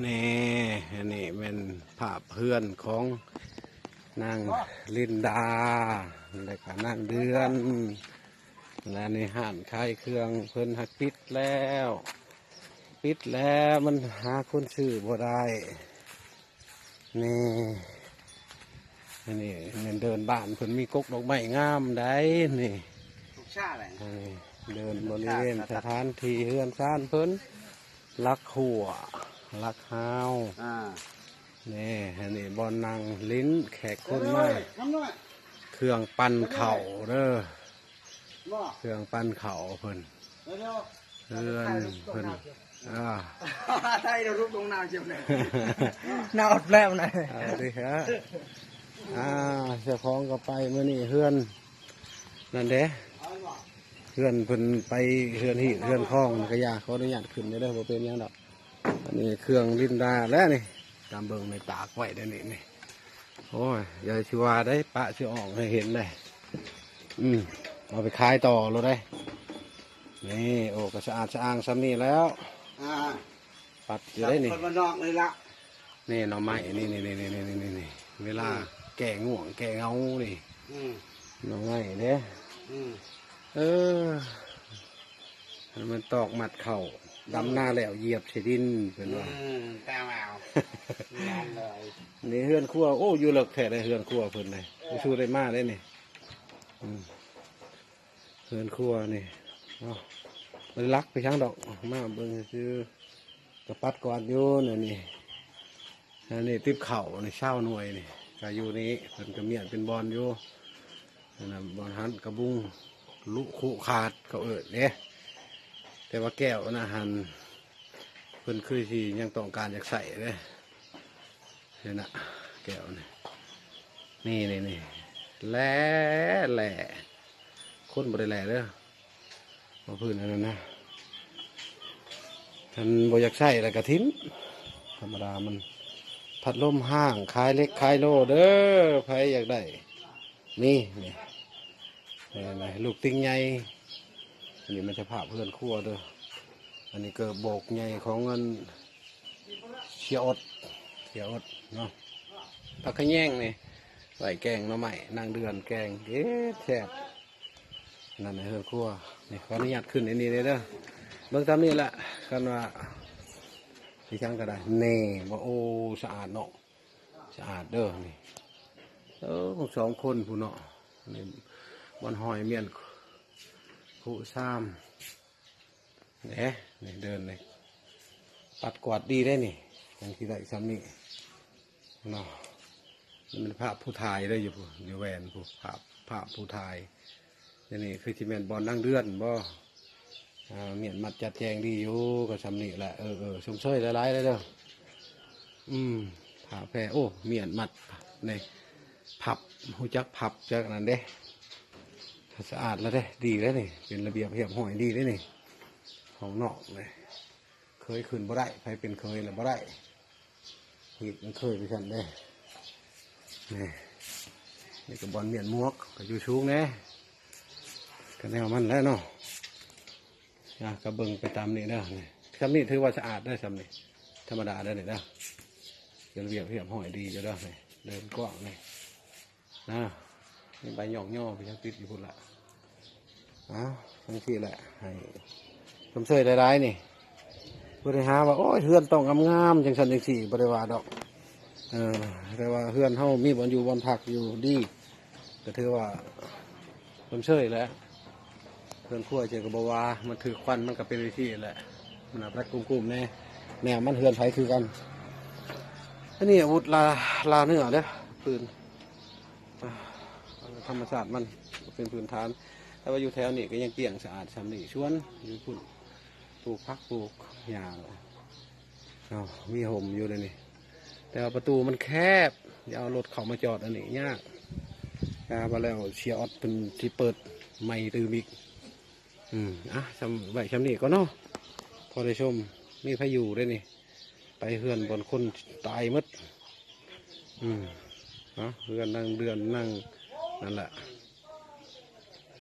นี่เป็นภาพเพื่อนของนางลินดาแล้วก็นางเดือนและในห้านขายเครื่องเพิ่นหักปิดแล้วมันหาคนซื้อบ่ได้นี่เดินบ้านเพิ่นมีกกดอกไม้งามได้นี่ทุกชาติเลยเดินบริเวณสถานที่เฮือนซ่านเพิ่นลักหัวลักฮาวนี่บอลนางลิ้นแขกคนมากเครื่องปั้นเข่าเด้อเครื่องปั้นเข่าเพิ่นเพิ่นใช่เรารูปตรงน้ำเจียวเลยน้ำอดแล้วนะเอาดิฮะเจ้าของก็ไปเมื่อนี่เฮือนนั่นเด้เฮือนเพิ่นไปเฮือนหิเฮือนคล้องกระยาเขาอนุญาตขึ้นได้บ่เป็นยังดอกอันนี้เครื่องลินดาแล้วนี่ตามเบิ่งในปากไว้ได้นี่โอ้ยอย่าชิวาได้ปะชิออกให้เห็นเลยเอาไปขายต่อเลยได้นี่โอ้ก็สะอาดสะอ้างซ้ำนี่แล้วปัดอยู่ได้นี่คนมานอกเลยละนี่หน่อไม้นี่เวลาแก่ง่วงแก่เงานี่หน่อไม้เด้มันตอกหมัดเข่าดำหน้าแล้วเหยียบใส่ดินเป็นว่าแต้วเอานี่เฮือนครัวโอ้อยู่หลักแท้ได้เฮือนครัวเพิ่นเลยชูได้มากได้นี่เฮือนครัวนี่มันรักไปช่างดอกมาเบิ่งซื้อกระปัดกวาดอยู่นี่นี่ติ๊บเข่าในเช่าหน่วยนี่ก็อยู่นี้เพิ่นก็เมียนเป็นบอลอยู่นะบอลหันกระบุงลุขุขาดเขาเนี่ยแต่ว่าแก้วนะหันเพิ่นคือที่ยังต้องการอยากใส่เลยเนี่ยนะแก้วนี่แหล่คนบริแหล่เด้อมาพื้นอันนั้นนะท่านบอยากใส่อะไรกระทิ้นธรรมดามันพัดลมห้างขายเล็กขายโลเด้อใครอยากได้นี่ลูกติ้งใหญ่อันนี้มันจะผ่าเพื่อนคั่วเด้ออันนี้เกิดโบกใหญ่ของเงินเชียอดเนาะผักขะแยงนี่ใส่แกงหน่อไม้นางเดือนแกงแซ่บนั่นเพื่อนคั่วนี่ขออนุญาตขึ้นอันนี้เลยเด้อเบิ่งตามนี้แหละกันว่าที่ช่างก็ได้ว่าโอ้สะอาดเนาะสะอาดเด้อนี่พวก2 คนผู้เนาะนี่บอนหอยเมียนผู้ซ้ำนี่เดินเลยปัดกวาดดีได้นี่อย่างที่ได้ซ้ำนี่เนาะมันภาพผู้ถ่ายได้อยู่แวนผู้ภาพผู้ถ่ายนี่คือที่แมนบอลนั่งเดือนบ่เมียนมัดจัดแจงดีอยู่ก็ซ้ำนี่แหละชมเชยหลายๆเลยเด้อผ่าแพร่โอ้เมียนมัดในผับหูจักผับจากนั้นเด้สะอาดแล้วเด้ดีแล้วนี่เป็นระเบียบเรียบร้อยดีแล้วนี่ของนอกเลยเคยขึ้นบ่ได้ใครเป็นเคยหรือบ่ได้หีดมันเคยไปกันได้นี่ก็บอลเมียนมวกก็อยู่ชูงแน่ก็แนวมันแล้วเนาะก็เบิ่งไปตามนี่นะซ้ำนี่ถือว่าสะอาดได้ซ้ำนี่ธรรมดาได้เลยนะเป็นระเบียบเรียบร้อยดีจะได้เลยเดินกว้างเลยนะนี่ใบหยอกย่อไปยังติดอยู่พุ่นละทั้งที่แหละให้ชมเชยร้ายๆนี่บริหารว่าโอ้ยเฮือนต้องงามๆจังสันจังสี่บริวารดอกแต่ว่าเฮือนเฮามีบอลอยู่บอลผักอยู่ดีก็ถือว่าชมเชยแล้วเฮือนขั้วเจอกับบวามันถือควันมันก็เป็นวิธีแหละมันอับรัดกุ้มๆแนวมันเฮือนไผคือกันอันนี้อาวุธลาเนื้อเด้อปืนธรรมชาติมันเป็นพื้นฐานแต่ว่าอยู่แถวนี้ก็ยังเกลี่ยงสะอาดสำนีชวนอยู่พุ่นปลูกพักปลูกหญ้ามีห่มอยู่เลยนี่แต่ประตูมันแคบอย่าเอารถเข้ามาจอดอันนี้ยากมาแล้วเชียร์ออดเป็นที่เปิดไม่ตื่มอีกชำนี่ก็เนาะพอได้ชมมีพายุด้วยนี่ไปเฮือนบนคนตายมัดเฮือนนั่งเดือนนั่งนั่นแหละ